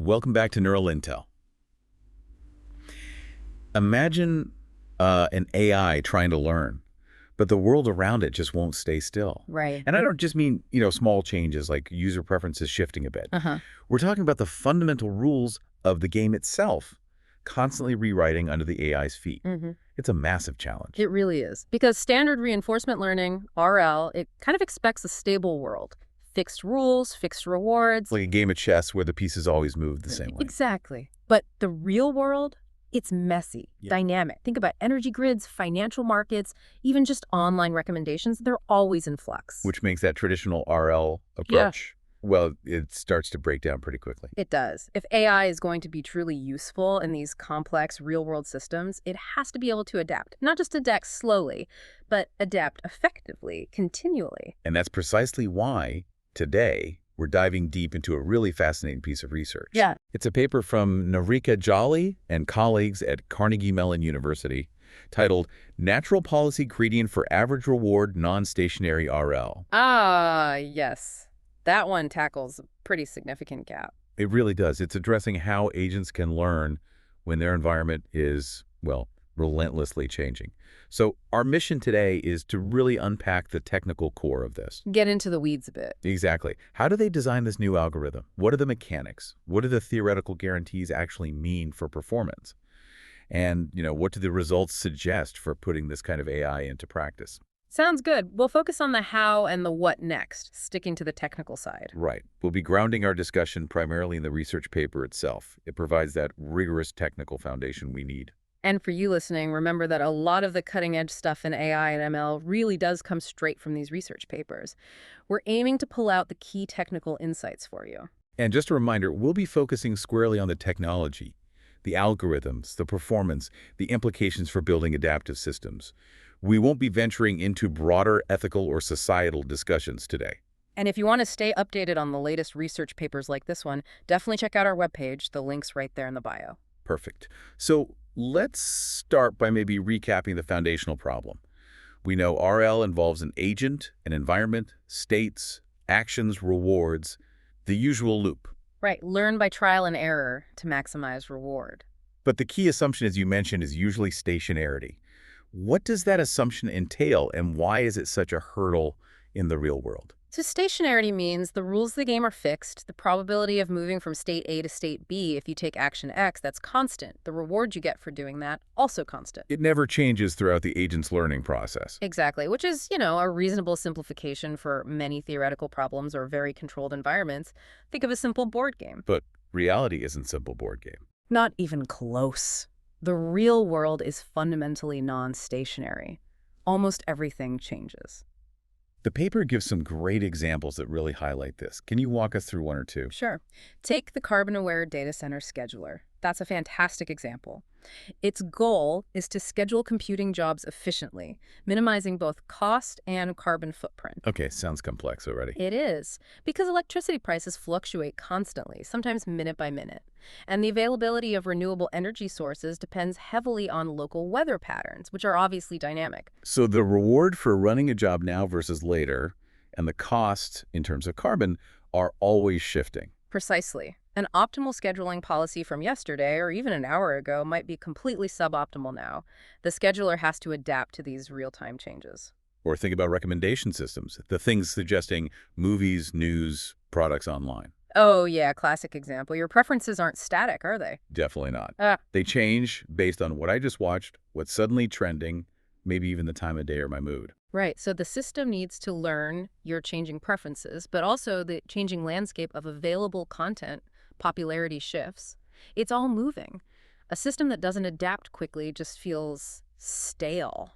Welcome back to Neural Intel. Imagine an AI trying to learn, but the world around it just won't stay still. Right. And I don't just mean, small changes like user preferences shifting a bit. Uh-huh. We're talking about the fundamental rules of the game itself, constantly rewriting under the AI's feet. Mm-hmm. It's a massive challenge. It really is. Because standard reinforcement learning, RL, it kind of expects a stable world. Fixed rules, fixed rewards. Like a game of chess where the pieces always move the same way. Exactly. But the real world, it's messy, dynamic. Think about energy grids, financial markets, even just online recommendations. They're always in flux. Which makes that traditional RL approach, well, it starts to break down pretty quickly. It does. If AI is going to be truly useful in these complex real-world systems, it has to be able to adapt. Not just adapt slowly, but adapt effectively, continually. And that's precisely why, today, we're diving deep into a really fascinating piece of research. Yeah. It's a paper from Narika Jolly and colleagues at Carnegie Mellon University titled Natural Policy Gradient for Average Reward Non-Stationary RL. Ah, yes. That one tackles a pretty significant gap. It really does. It's addressing how agents can learn when their environment is, well, relentlessly changing. So our mission today is to really unpack the technical core of this. Get into the weeds a bit. Exactly. How do they design this new algorithm? What are the mechanics? What do the theoretical guarantees actually mean for performance? And, what do the results suggest for putting this kind of AI into practice? Sounds good. We'll focus on the how and the what next, sticking to the technical side. Right. We'll be grounding our discussion primarily in the research paper itself. It provides that rigorous technical foundation we need. And for you listening, remember that a lot of the cutting-edge stuff in AI and ML really does come straight from these research papers. We're aiming to pull out the key technical insights for you. And just a reminder, we'll be focusing squarely on the technology, the algorithms, the performance, the implications for building adaptive systems. We won't be venturing into broader ethical or societal discussions today. And if you want to stay updated on the latest research papers like this one, definitely check out our webpage. The link's right there in the bio. Perfect. So let's start by maybe recapping the foundational problem. We know RL involves an agent, an environment, states, actions, rewards, the usual loop. Right. Learn by trial and error to maximize reward. But the key assumption, as you mentioned, is usually stationarity. What does that assumption entail, and why is it such a hurdle in the real world? So stationarity means the rules of the game are fixed. The probability of moving from state A to state B if you take action X, that's constant. The reward you get for doing that, also constant. It never changes throughout the agent's learning process. Exactly, which is, a reasonable simplification for many theoretical problems or very controlled environments. Think of a simple board game. But reality isn't a simple board game. Not even close. The real world is fundamentally non-stationary. Almost everything changes. The paper gives some great examples that really highlight this. Can you walk us through one or two? Sure. Take the carbon-aware data center scheduler. That's a fantastic example. Its goal is to schedule computing jobs efficiently, minimizing both cost and carbon footprint. Okay, sounds complex already. It is, because electricity prices fluctuate constantly, sometimes minute by minute. And the availability of renewable energy sources depends heavily on local weather patterns, which are obviously dynamic. So the reward for running a job now versus later, and the cost in terms of carbon, are always shifting. Precisely. An optimal scheduling policy from yesterday or even an hour ago might be completely suboptimal now. The scheduler has to adapt to these real-time changes. Or think about recommendation systems, the things suggesting movies, news, products online. Oh, yeah, classic example. Your preferences aren't static, are they? Definitely not. They change based on what I just watched, what's suddenly trending, maybe even the time of day or my mood. Right, so the system needs to learn your changing preferences, but also the changing landscape of available content. Popularity shifts. It's all moving. A system that doesn't adapt quickly just feels stale.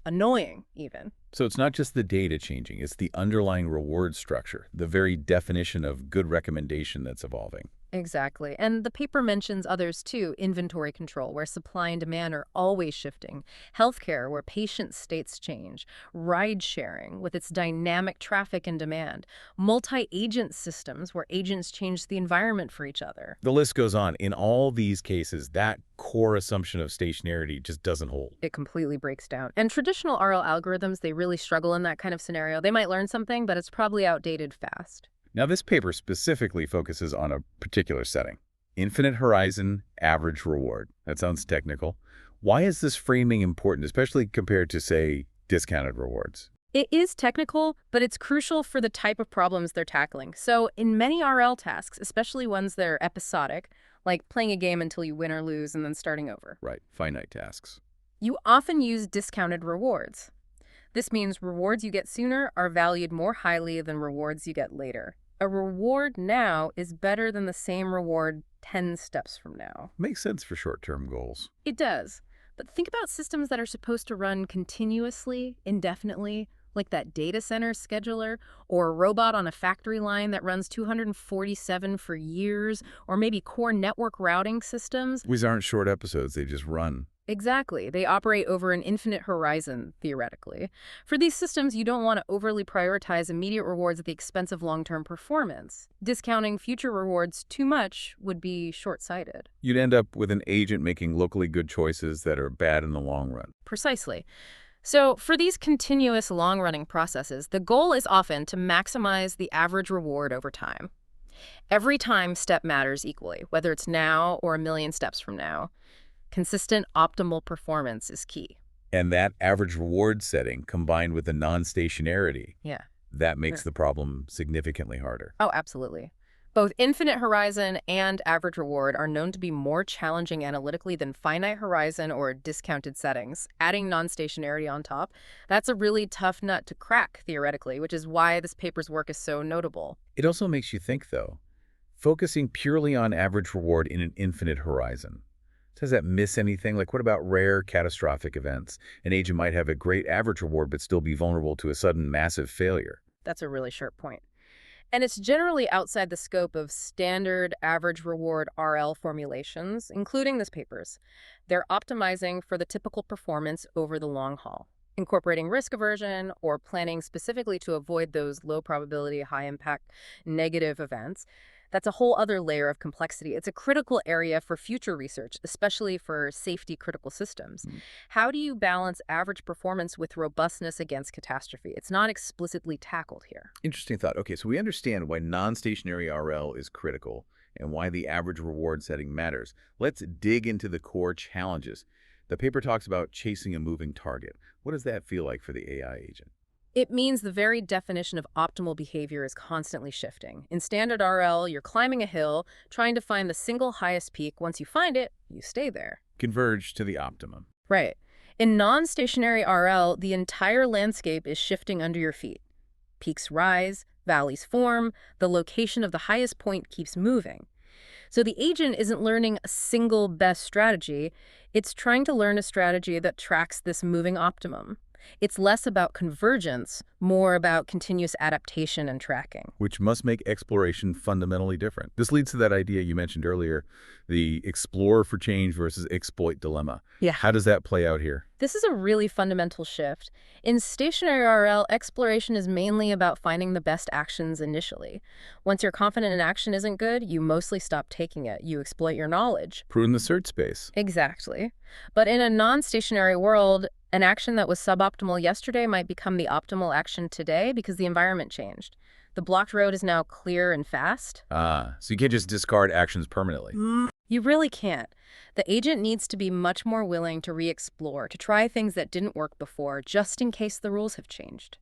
Annoying, even. So it's not just the data changing, it's the underlying reward structure, the very definition of good recommendation that's evolving. Exactly. And the paper mentions others too. Inventory control, where supply and demand are always shifting. Healthcare, where patient states change. Ride sharing, with its dynamic traffic and demand. Multi-agent systems, where agents change the environment for each other. The list goes on. In all these cases, that core assumption of stationarity just doesn't hold. It completely breaks down. And traditional RL algorithms, they really struggle in that kind of scenario. They might learn something, but it's probably outdated fast. Now, this paper specifically focuses on a particular setting. Infinite horizon, average reward. That sounds technical. Why is this framing important, especially compared to, say, discounted rewards? It is technical, but it's crucial for the type of problems they're tackling. So in many RL tasks, especially ones that are episodic, like playing a game until you win or lose and then starting over, Right, finite tasks. you often use discounted rewards. This means rewards you get sooner are valued more highly than rewards you get later. A reward now is better than the same reward 10 steps from now. Makes sense for short-term goals. It does. But think about systems that are supposed to run continuously, indefinitely, like that data center scheduler, or a robot on a factory line that runs 247 for years, or maybe core network routing systems. These aren't short episodes, they just run. Exactly. They operate over an infinite horizon, theoretically. For these systems, you don't want to overly prioritize immediate rewards at the expense of long-term performance. Discounting future rewards too much would be short-sighted. You'd end up with an agent making locally good choices that are bad in the long run. Precisely. So for these continuous long-running processes, the goal is often to maximize the average reward over time. Every time step matters equally, whether it's now or a million steps from now. Consistent, optimal performance is key. And that average reward setting combined with the non-stationarity, Yeah. that makes the problem significantly harder. Oh, absolutely. Both infinite horizon and average reward are known to be more challenging analytically than finite horizon or discounted settings. Adding non-stationarity on top, that's a really tough nut to crack theoretically, which is why this paper's work is so notable. It also makes you think, though, focusing purely on average reward in an infinite horizon. Does that miss anything? Like, what about rare catastrophic events? An agent might have a great average reward but still be vulnerable to a sudden massive failure. That's a really sharp point. And it's generally outside the scope of standard average reward RL formulations, including this paper's. They're optimizing for the typical performance over the long haul, incorporating risk aversion or planning specifically to avoid those low probability, high impact negative events. That's a whole other layer of complexity. It's a critical area for future research, especially for safety critical systems. How do you balance average performance with robustness against catastrophe? It's not explicitly tackled here. Interesting thought. Okay, so we understand why non-stationary RL is critical and why the average reward setting matters. Let's dig into the core challenges. The paper talks about chasing a moving target. What does that feel like for the AI agent? It means the very definition of optimal behavior is constantly shifting. In standard RL, you're climbing a hill, trying to find the single highest peak. Once you find it, you stay there. Converge to the optimum. Right. In non-stationary RL, the entire landscape is shifting under your feet. Peaks rise, valleys form, the location of the highest point keeps moving. So the agent isn't learning a single best strategy, it's trying to learn a strategy that tracks this moving optimum. It's less about convergence, more about continuous adaptation and tracking. Which must make exploration fundamentally different. This leads to that idea you mentioned earlier, the explore for change versus exploit dilemma. Yeah. How does that play out here? This is a really fundamental shift. In stationary RL, exploration is mainly about finding the best actions initially. Once you're confident an action isn't good, you mostly stop taking it. You exploit your knowledge. Prune the search space. Exactly. But in a non-stationary world, an action that was suboptimal yesterday might become the optimal action today because the environment changed. The blocked road is now clear and fast. So you can't just discard actions permanently. You really can't. The agent needs to be much more willing to re-explore, to try things that didn't work before, just in case the rules have changed.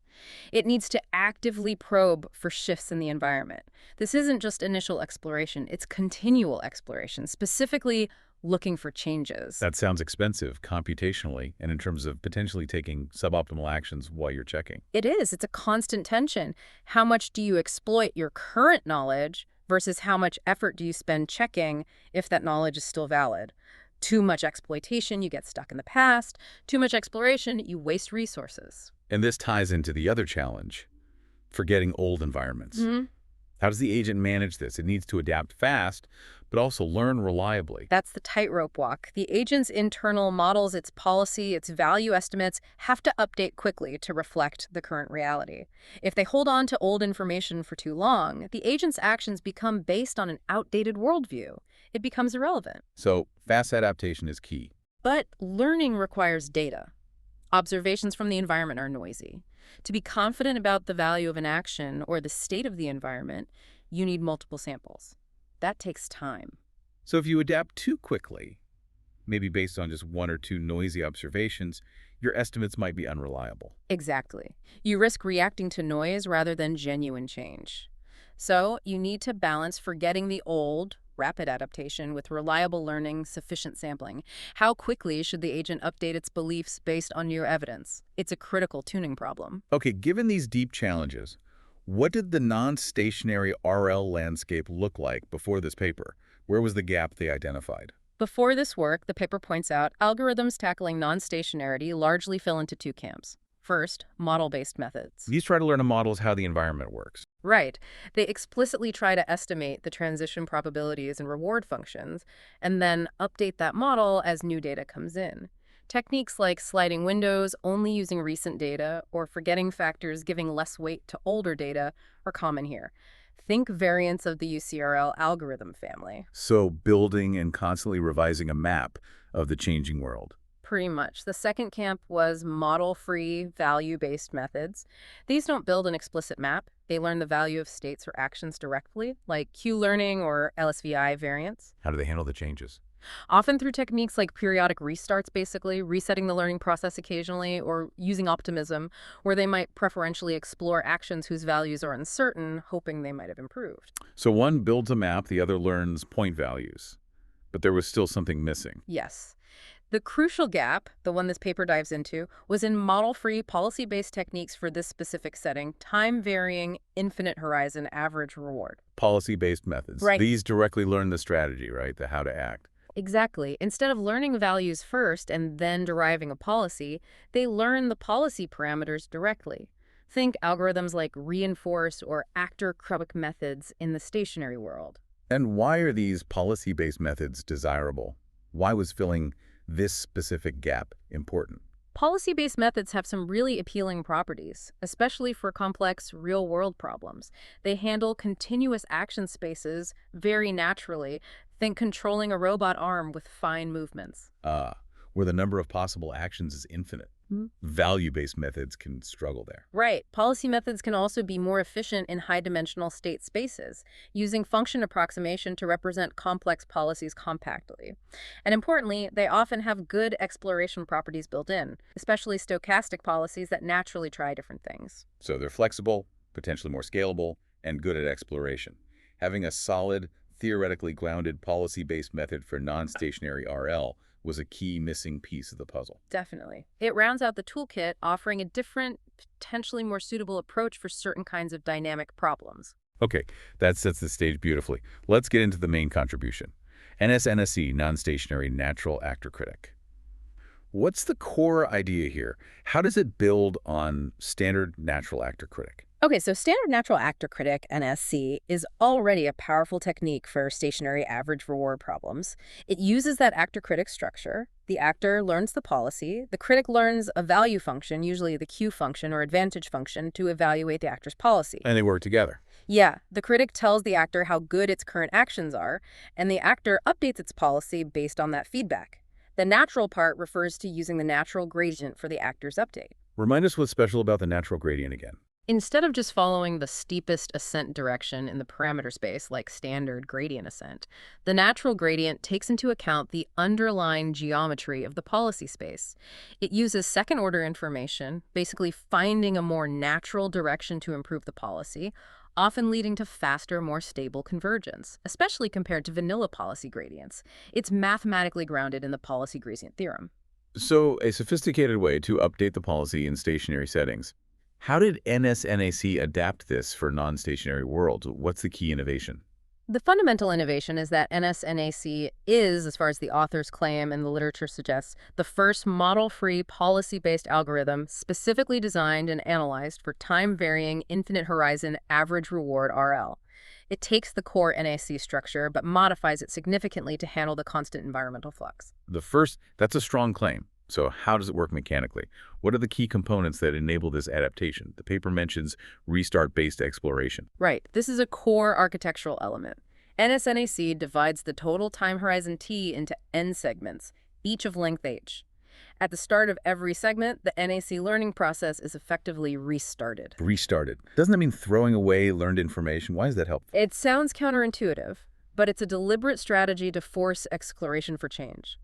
It needs to actively probe for shifts in the environment. This isn't just initial exploration, it's continual exploration, specifically looking for changes. That sounds expensive computationally and in terms of potentially taking suboptimal actions while you're checking. It is. It's a constant tension. How much do you exploit your current knowledge versus how much effort do you spend checking if that knowledge is still valid? Too much exploitation, you get stuck in the past. Too much exploration, you waste resources. And this ties into the other challenge, forgetting old environments. How does the agent manage this? It needs to adapt fast, but also learn reliably. That's the tightrope walk. The agent's internal models, its policy, its value estimates have to update quickly to reflect the current reality. If they hold on to old information for too long, the agent's actions become based on an outdated worldview. It becomes irrelevant. So fast adaptation is key. But learning requires data. Observations from the environment are noisy. To be confident about the value of an action or the state of the environment, you need multiple samples. That takes time. So if you adapt too quickly, maybe based on just one or two noisy observations, your estimates might be unreliable. Exactly. You risk reacting to noise rather than genuine change. So you need to balance forgetting the old, rapid adaptation with reliable learning, sufficient sampling. How quickly should the agent update its beliefs based on new evidence? It's a critical tuning problem. Okay, given these deep challenges, what did the non-stationary RL landscape look like before this paper? Where was the gap they identified? Before this work, the paper points out algorithms tackling non-stationarity largely fell into two camps. First, model-based methods. These try to learn a models how the environment works. Right. They explicitly try to estimate the transition probabilities and reward functions, and then update that model as new data comes in. Techniques like sliding windows, only using recent data, or forgetting factors giving less weight to older data are common here. Think variants of the UCRL algorithm family. So building and constantly revising a map of the changing world. Pretty much. The second camp was model-free, value-based methods. These don't build an explicit map. They learn the value of states or actions directly, like Q-learning or LSVI variants. How do they handle the changes? Often through techniques like periodic restarts, basically, resetting the learning process occasionally, or using optimism, where they might preferentially explore actions whose values are uncertain, hoping they might have improved. So one builds a map, the other learns point values. But there was still something missing. Yes. The crucial gap, the one this paper dives into, was in model-free, policy-based techniques for this specific setting, time-varying, infinite horizon average reward. Policy-based methods. Right. These directly learn the strategy, right? The how to act. Exactly. Instead of learning values first and then deriving a policy, they learn the policy parameters directly. Think algorithms like reinforce or actor-critic methods in the stationary world. And why are these policy-based methods desirable? Why was filling this specific gap important? Policy-based methods have some really appealing properties, especially for complex real-world problems. They handle continuous action spaces very naturally. Think controlling a robot arm with fine movements. Where the number of possible actions is infinite. Value-based methods can struggle there. Right. Policy methods can also be more efficient in high-dimensional state spaces, using function approximation to represent complex policies compactly. And importantly, they often have good exploration properties built in, especially stochastic policies that naturally try different things. So they're flexible, potentially more scalable, and good at exploration. Having a solid, theoretically grounded policy-based method for non-stationary RL was a key missing piece of the puzzle. Definitely. It rounds out the toolkit, offering a different, potentially more suitable approach for certain kinds of dynamic problems. Okay, that sets the stage beautifully. Let's get into the main contribution. NS-NSC, Non-Stationary Natural Actor-Critic. What's the core idea here? How does it build on standard natural actor-critic? Okay, so standard natural actor-critic, NSC, is already a powerful technique for stationary average reward problems. It uses that actor-critic structure. The actor learns the policy. The critic learns a value function, usually the Q function or advantage function, to evaluate the actor's policy. And they work together. Yeah, the critic tells the actor how good its current actions are, and the actor updates its policy based on that feedback. The natural part refers to using the natural gradient for the actor's update. Remind us what's special about the natural gradient again. Instead of just following the steepest ascent direction in the parameter space, like standard gradient ascent, the natural gradient takes into account the underlying geometry of the policy space. It uses second-order information, basically finding a more natural direction to improve the policy, often leading to faster, more stable convergence, especially compared to vanilla policy gradients. It's mathematically grounded in the policy gradient theorem. So, a sophisticated way to update the policy in stationary settings. How did NS-NAC adapt this for non-stationary worlds? What's the key innovation? The fundamental innovation is that NS-NAC is, as far as the authors claim and the literature suggests, the first model-free, policy-based algorithm specifically designed and analyzed for time-varying, infinite horizon, average reward RL. It takes the core NAC structure but modifies it significantly to handle the constant environmental flux. That's a strong claim. So how does it work mechanically? What are the key components that enable this adaptation? The paper mentions restart-based exploration. Right. This is a core architectural element. NS-NAC divides the total time horizon T into n segments, each of length h. At the start of every segment, the NAC learning process is effectively restarted. Restarted. Doesn't that mean throwing away learned information? Why is that helpful? It sounds counterintuitive. but it's a deliberate strategy to force exploration for change.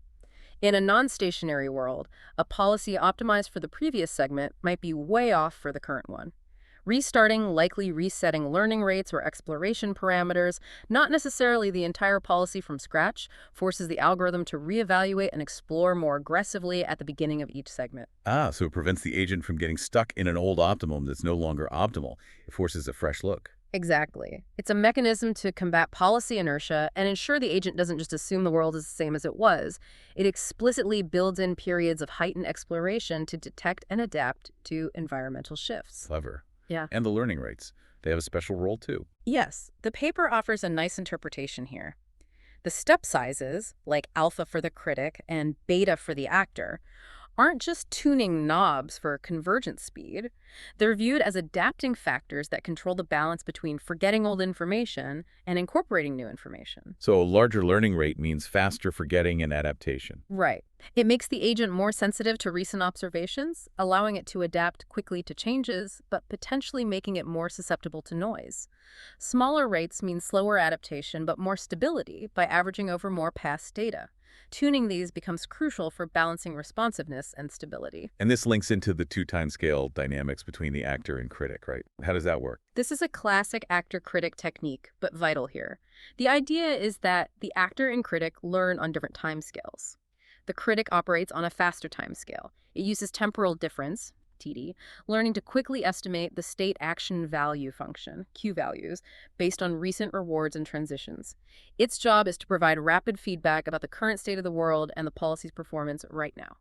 In a non-stationary world, a policy optimized for the previous segment might be way off for the current one. Restarting, likely resetting learning rates or exploration parameters, not necessarily the entire policy from scratch, forces the algorithm to reevaluate and explore more aggressively at the beginning of each segment. Ah, so it prevents the agent from getting stuck in an old optimum that's no longer optimal. It forces a fresh look. Exactly. It's a mechanism to combat policy inertia and ensure the agent doesn't just assume the world is the same as it was. It explicitly builds in periods of heightened exploration to detect and adapt to environmental shifts. Clever. Yeah. And the learning rates. They have a special role, too. Yes, the paper offers a nice interpretation here. The step sizes, like alpha for the critic and beta for the actor, aren't just tuning knobs for convergence speed. They're viewed as adapting factors that control the balance between forgetting old information and incorporating new information. So a larger learning rate means faster forgetting and adaptation. Right. It makes the agent more sensitive to recent observations, allowing it to adapt quickly to changes, but potentially making it more susceptible to noise. Smaller rates mean slower adaptation, but more stability by averaging over more past data. Tuning these becomes crucial for balancing responsiveness and stability. And this links into the two-time scale dynamics between the actor and critic, right? How does that work? This is a classic actor-critic technique, but vital here. The idea is that the actor and critic learn on different timescales. The critic operates on a faster timescale. It uses temporal difference, TD, learning to quickly estimate the state action value function, Q values, based on recent rewards and transitions. Its job is to provide rapid feedback about the current state of the world and the policy's performance right now.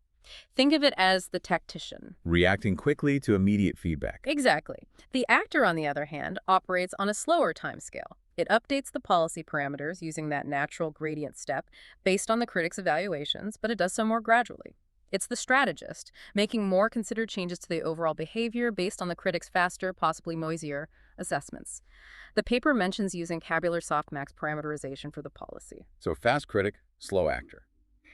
Think of it as the tactician. Reacting quickly to immediate feedback. Exactly. The actor, on the other hand, operates on a slower timescale. It updates the policy parameters using that natural gradient step based on the critic's evaluations, but it does so more gradually. It's the strategist, making more considered changes to the overall behavior based on the critic's faster, possibly noisier, assessments. The paper mentions using tabular softmax parameterization for the policy. So fast critic, slow actor.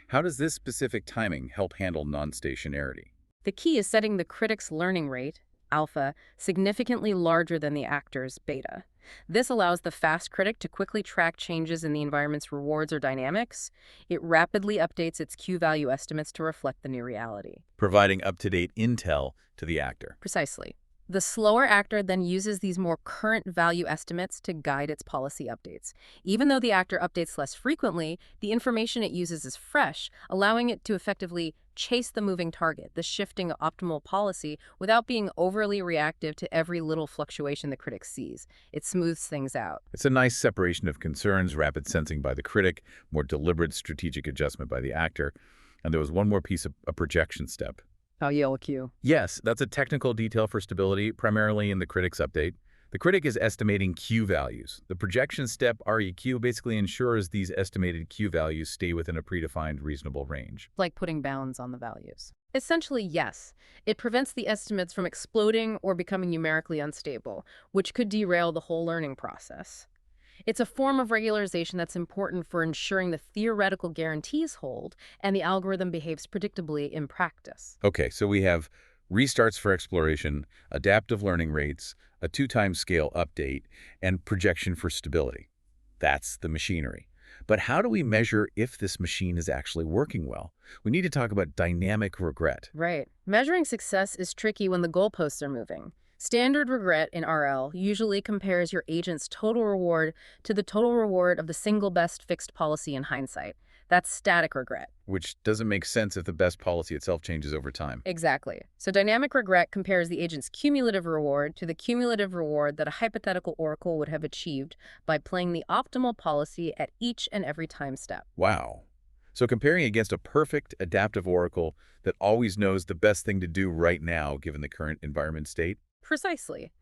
How does this specific timing help handle non-stationarity? The key is setting the critic's learning rate, alpha, significantly larger than the actor's, beta. This allows the fast critic to quickly track changes in the environment's rewards or dynamics. It rapidly updates its Q value estimates to reflect the new reality. Providing up-to-date intel to the actor. Precisely. The slower actor then uses these more current value estimates to guide its policy updates. Even though the actor updates less frequently, the information it uses is fresh, allowing it to effectively chase the moving target, the shifting optimal policy, without being overly reactive to every little fluctuation the critic sees. It smooths things out. It's a nice separation of concerns, rapid sensing by the critic, more deliberate strategic adjustment by the actor. And there was one more piece of a projection step. Q. Yes, that's a technical detail for stability, primarily in the critic's update. The critic is estimating Q values. The projection step, REQ, basically ensures these estimated Q values stay within a predefined reasonable range. Like putting bounds on the values. Essentially, yes. It prevents the estimates from exploding or becoming numerically unstable, which could derail the whole learning process. It's a form of regularization that's important for ensuring the theoretical guarantees hold and the algorithm behaves predictably in practice. Okay, so we have restarts for exploration, adaptive learning rates, a two-time scale update, and projection for stability. That's the machinery. But how do we measure if this machine is actually working well? We need to talk about dynamic regret. Right. Measuring success is tricky when the goalposts are moving. Standard regret in RL usually compares your agent's total reward to the total reward of the single best fixed policy in hindsight. That's static regret. Which doesn't make sense if the best policy itself changes over time. Exactly. So dynamic regret compares the agent's cumulative reward to the cumulative reward that a hypothetical oracle would have achieved by playing the optimal policy at each and every time step. Wow. So comparing against a perfect adaptive oracle that always knows the best thing to do right now given the current environment state? Precisely.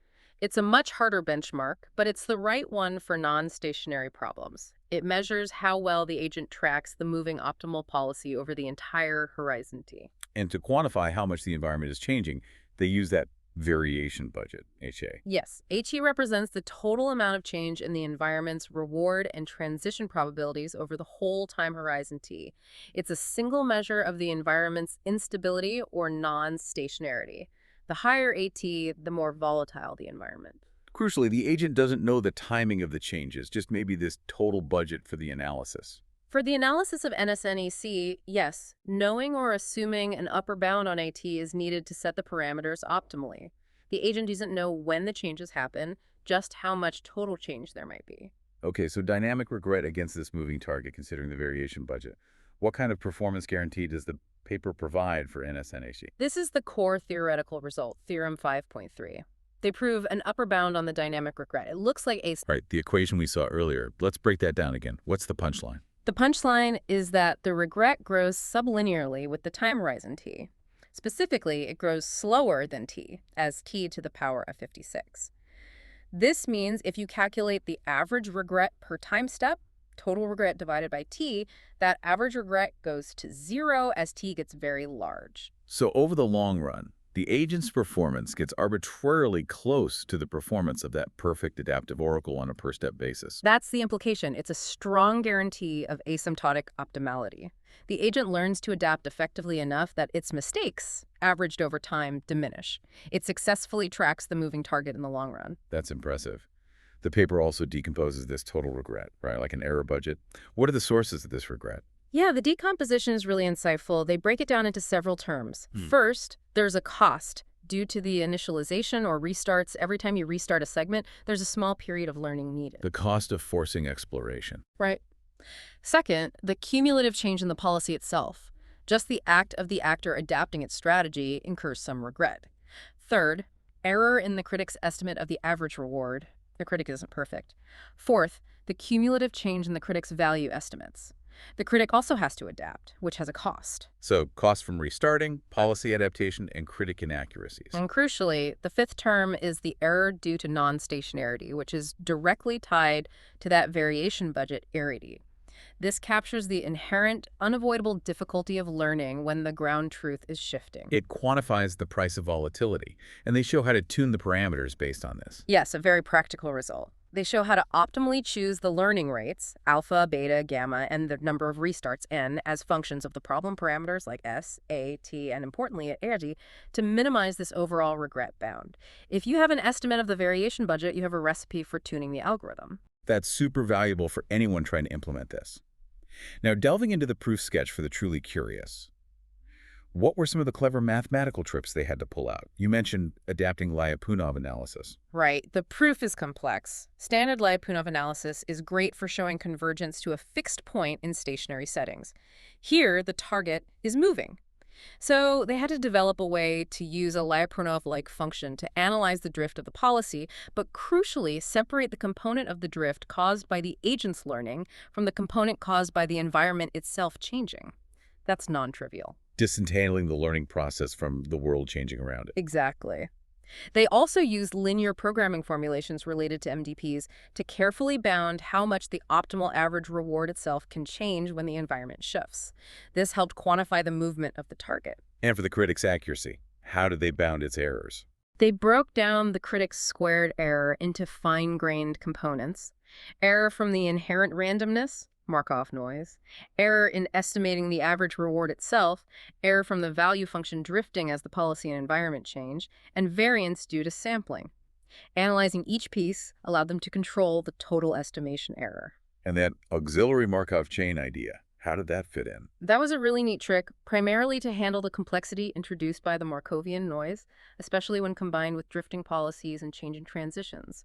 It's a much harder benchmark, but it's the right one for non-stationary problems. It measures how well the agent tracks the moving optimal policy over the entire horizon T. And to quantify how much the environment is changing, they use that variation budget, HA. Yes, HE represents the total amount of change in the environment's reward and transition probabilities over the whole time horizon T. It's a single measure of the environment's instability or non-stationarity. The higher AT, the more volatile the environment. Crucially, the agent doesn't know the timing of the changes, just maybe this total budget for the analysis. For the analysis of NSNAC, yes, knowing or assuming an upper bound on AT is needed to set the parameters optimally. The agent doesn't know when the changes happen, just how much total change there might be. Okay, so dynamic regret against this moving target, considering the variation budget. What kind of performance guarantee does the paper provide for NSNAC? This is the core theoretical result, Theorem 5.3. They prove an upper bound on the dynamic regret. It looks like a... Right, the equation we saw earlier. Let's break that down again. What's the punchline? The punchline is that the regret grows sublinearly with the time horizon t. Specifically, it grows slower than t, as t to the power of 56. This means if you calculate the average regret per time step, total regret divided by t, that average regret goes to 0 as t gets very large. So over the long run, the agent's performance gets arbitrarily close to the performance of that perfect adaptive oracle on a per-step basis. That's the implication. It's a strong guarantee of asymptotic optimality. The agent learns to adapt effectively enough that its mistakes, averaged over time, diminish. It successfully tracks the moving target in the long run. That's impressive. The paper also decomposes this total regret, right, like an error budget. What are the sources of this regret? Yeah, the decomposition is really insightful. They break it down into several terms. First, there's a cost. Due to the initialization or restarts, every time you restart a segment, there's a small period of learning needed. The cost of forcing exploration. Right. Second, the cumulative change in the policy itself. Just the act of the actor adapting its strategy incurs some regret. Third, error in the critic's estimate of the average reward. The critic isn't perfect. Fourth, the cumulative change in the critic's value estimates. The critic also has to adapt, which has a cost. So cost from restarting, policy adaptation, and critic inaccuracies. And crucially, the fifth term is the error due to non-stationarity, which is directly tied to that variation budget arity. This captures the inherent, unavoidable difficulty of learning when the ground truth is shifting. It quantifies the price of volatility, and they show how to tune the parameters based on this. Yes, a very practical result. They show how to optimally choose the learning rates, alpha, beta, gamma, and the number of restarts, n, as functions of the problem parameters like s, a, t, and importantly, arity, to minimize this overall regret bound. If you have an estimate of the variation budget, you have a recipe for tuning the algorithm. That's super valuable for anyone trying to implement this. Now, delving into the proof sketch for the truly curious, what were some of the clever mathematical tricks they had to pull out? You mentioned adapting Lyapunov analysis. Right. The proof is complex. Standard Lyapunov analysis is great for showing convergence to a fixed point in stationary settings. Here, the target is moving. So they had to develop a way to use a Lyapunov-like function to analyze the drift of the policy, but crucially separate the component of the drift caused by the agent's learning from the component caused by the environment itself changing. That's non-trivial. Disentangling the learning process from the world changing around it. Exactly. They also used linear programming formulations related to MDPs to carefully bound how much the optimal average reward itself can change when the environment shifts. This helped quantify the movement of the target. And for the critic's accuracy, how did they bound its errors? They broke down the critic's squared error into fine-grained components. Error from the inherent randomness, Markov noise, error in estimating the average reward itself, error from the value function drifting as the policy and environment change, and variance due to sampling. Analyzing each piece allowed them to control the total estimation error. And that auxiliary Markov chain idea, how did that fit in? That was a really neat trick, primarily to handle the complexity introduced by the Markovian noise, especially when combined with drifting policies and changing transitions.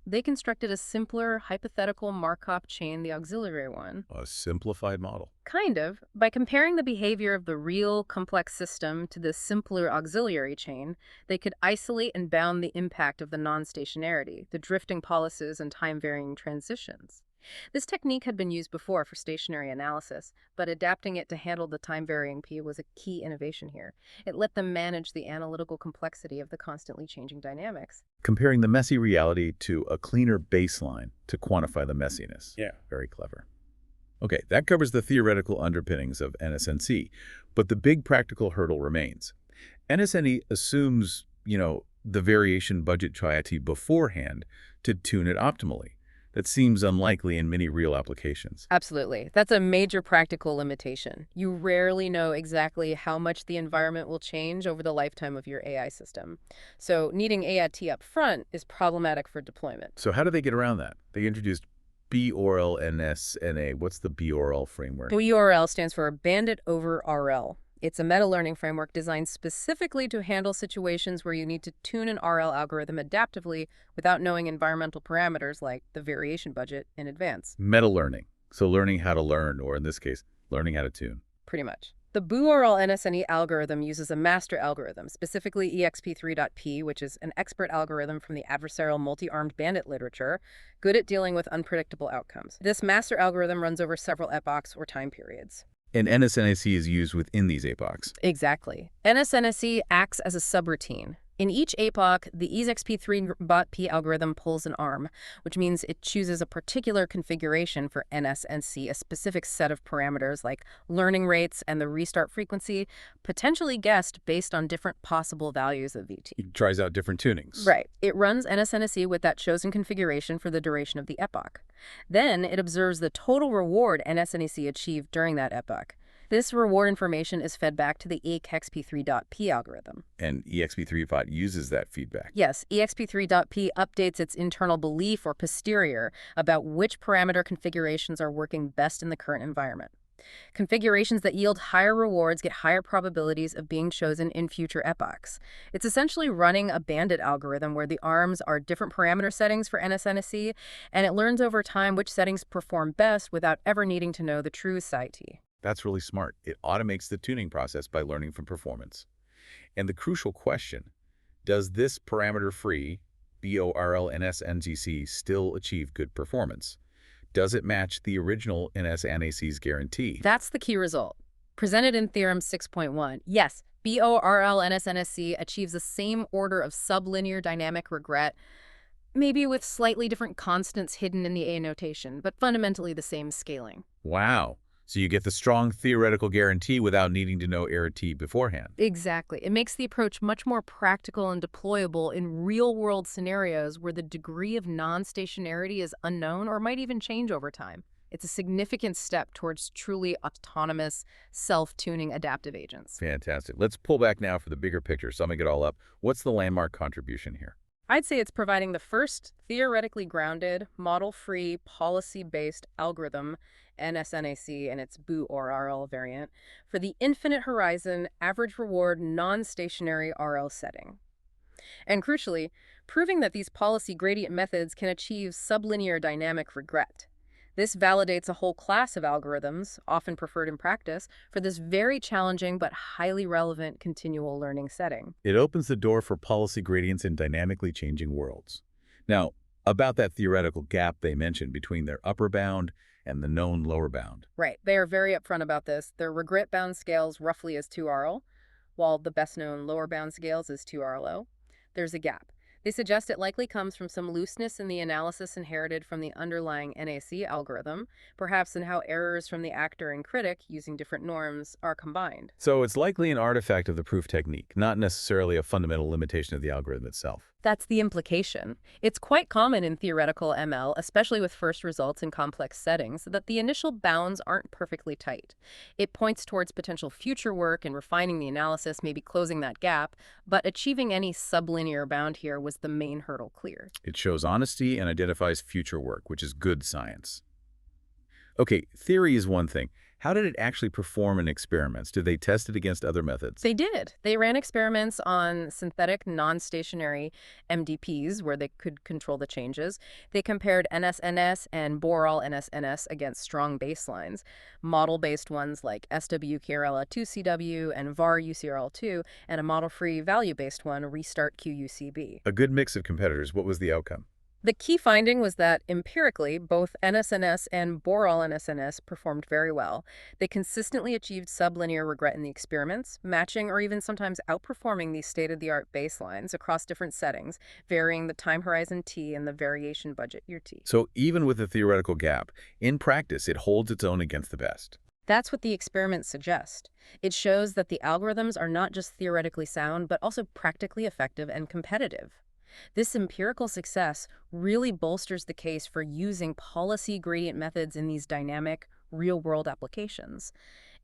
They constructed a simpler, hypothetical Markov chain, the auxiliary one. A simplified model. Kind of. By comparing the behavior of the real, complex system to the simpler auxiliary chain, they could isolate and bound the impact of the non-stationarity, the drifting policies, and time-varying transitions. This technique had been used before for stationary analysis, but adapting it to handle the time-varying P was a key innovation here. It let them manage the analytical complexity of the constantly changing dynamics. Comparing the messy reality to a cleaner baseline to quantify the messiness. Yeah. Very clever. Okay, that covers the theoretical underpinnings of NSNC, but the big practical hurdle remains. NSNE assumes, the variation budget triad beforehand to tune it optimally. That seems unlikely in many real applications. Absolutely. That's a major practical limitation. You rarely know exactly how much the environment will change over the lifetime of your AI system. So needing AIT up front is problematic for deployment. So how do they get around that? They introduced BORL-NS-NA. What's the BORL framework? BORL stands for Bandit over RL. It's a meta-learning framework designed specifically to handle situations where you need to tune an RL algorithm adaptively without knowing environmental parameters like the variation budget in advance. Meta-learning. So learning how to learn, or in this case, learning how to tune. Pretty much. The BORL-NS-NAC algorithm uses a master algorithm, specifically exp3.p, which is an expert algorithm from the adversarial multi-armed bandit literature, good at dealing with unpredictable outcomes. This master algorithm runs over several epochs or time periods. And NS-NAC is used within these epochs. Exactly. NS-NAC acts as a subroutine. In each epoch, the exp3.p algorithm pulls an arm, which means it chooses a particular configuration for NS-NC, a specific set of parameters like learning rates and the restart frequency, potentially guessed based on different possible values of VT. It tries out different tunings. Right. It runs NS-NC with that chosen configuration for the duration of the epoch. Then it observes the total reward NS-NC achieved during that epoch. This reward information is fed back to the exp3.p algorithm. And exp3.p uses that feedback. Yes, exp3.p updates its internal belief or posterior about which parameter configurations are working best in the current environment. Configurations that yield higher rewards get higher probabilities of being chosen in future epochs. It's essentially running a bandit algorithm where the arms are different parameter settings for NS-NC, and it learns over time which settings perform best without ever needing to know the true PSI-T. That's really smart. It automates the tuning process by learning from performance. And the crucial question, does this parameter-free BORL-NS-NAC still achieve good performance? Does it match the original NS-NAC's guarantee? That's the key result. Presented in Theorem 6.1, yes, BORL-NS-NAC achieves the same order of sublinear dynamic regret, maybe with slightly different constants hidden in the A notation, but fundamentally the same scaling. Wow. So you get the strong theoretical guarantee without needing to know error T beforehand. Exactly. It makes the approach much more practical and deployable in real-world scenarios where the degree of non-stationarity is unknown or might even change over time. It's a significant step towards truly autonomous, self-tuning adaptive agents. Fantastic. Let's pull back now for the bigger picture, summing it all up. What's the landmark contribution here? I'd say it's providing the first theoretically grounded, model-free, policy-based algorithm, NS-NAC and its BORL variant, for the infinite horizon, average reward, non-stationary RL setting. And crucially, proving that these policy gradient methods can achieve sublinear dynamic regret. This validates a whole class of algorithms, often preferred in practice, for this very challenging but highly relevant continual learning setting. It opens the door for policy gradients in dynamically changing worlds. Now, about that theoretical gap they mentioned between their upper bound and the known lower bound. Right. They are very upfront about this. Their regret bound scales roughly as 2RL, while the best-known lower bound scales is 2RLO. There's a gap. They suggest it likely comes from some looseness in the analysis inherited from the underlying NAC algorithm, perhaps in how errors from the actor and critic, using different norms, are combined. So it's likely an artifact of the proof technique, not necessarily a fundamental limitation of the algorithm itself. That's the implication. It's quite common in theoretical ML, especially with first results in complex settings, that the initial bounds aren't perfectly tight. It points towards potential future work and refining the analysis, maybe closing that gap, but achieving any sublinear bound here was the main hurdle clear. It shows honesty and identifies future work, which is good science. Okay, theory is one thing. How did it actually perform in experiments? Did they test it against other methods? They did. They ran experiments on synthetic non-stationary MDPs where they could control the changes. They compared NS-NS and BORL-NS-NS against strong baselines, model-based ones like SW-KRL2CW and VAR-UCRL2, and a model-free value-based one, Restart-QUCB. A good mix of competitors. What was the outcome? The key finding was that, empirically, both NS-NS and BORL-NS-NS performed very well. They consistently achieved sublinear regret in the experiments, matching or even sometimes outperforming these state-of-the-art baselines across different settings, varying the time horizon T and the variation budget year T. So even with a theoretical gap, in practice, it holds its own against the best. That's what the experiments suggest. It shows that the algorithms are not just theoretically sound, but also practically effective and competitive. This empirical success really bolsters the case for using policy gradient methods in these dynamic, real-world applications.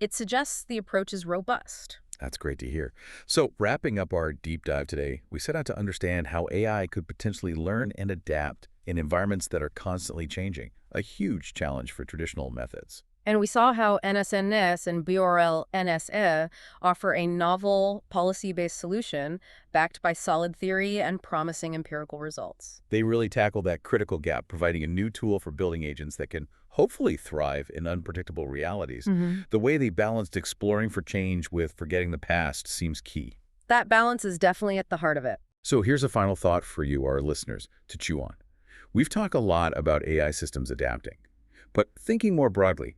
It suggests the approach is robust. That's great to hear. So, wrapping up our deep dive today, we set out to understand how AI could potentially learn and adapt in environments that are constantly changing, a huge challenge for traditional methods. And we saw how NSNS and BORL-NS-NAC offer a novel, policy-based solution backed by solid theory and promising empirical results. They really tackle that critical gap, providing a new tool for building agents that can hopefully thrive in unpredictable realities. The way they balanced exploring for change with forgetting the past seems key. That balance is definitely at the heart of it. So here's a final thought for you, our listeners, to chew on. We've talked a lot about AI systems adapting, but thinking more broadly,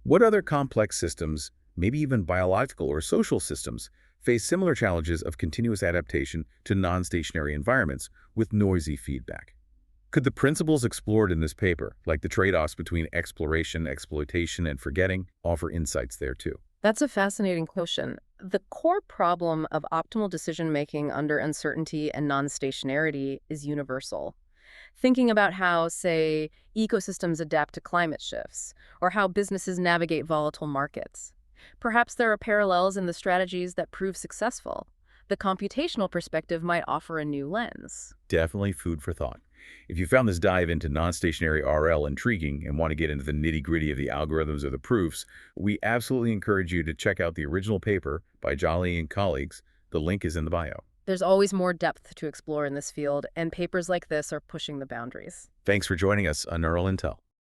what other complex systems, maybe even biological or social systems, face similar challenges of continuous adaptation to non-stationary environments with noisy feedback? Could the principles explored in this paper, like the trade-offs between exploration, exploitation, and forgetting, offer insights there too? That's a fascinating question. The core problem of optimal decision-making under uncertainty and non-stationarity is universal. Thinking about how, say, ecosystems adapt to climate shifts, or how businesses navigate volatile markets. Perhaps there are parallels in the strategies that prove successful. The computational perspective might offer a new lens. Definitely food for thought. If you found this dive into non-stationary RL intriguing and want to get into the nitty-gritty of the algorithms or the proofs, we absolutely encourage you to check out the original paper by Jolly and colleagues. The link is in the bio. There's always more depth to explore in this field, and papers like this are pushing the boundaries. Thanks for joining us on Neural Intel.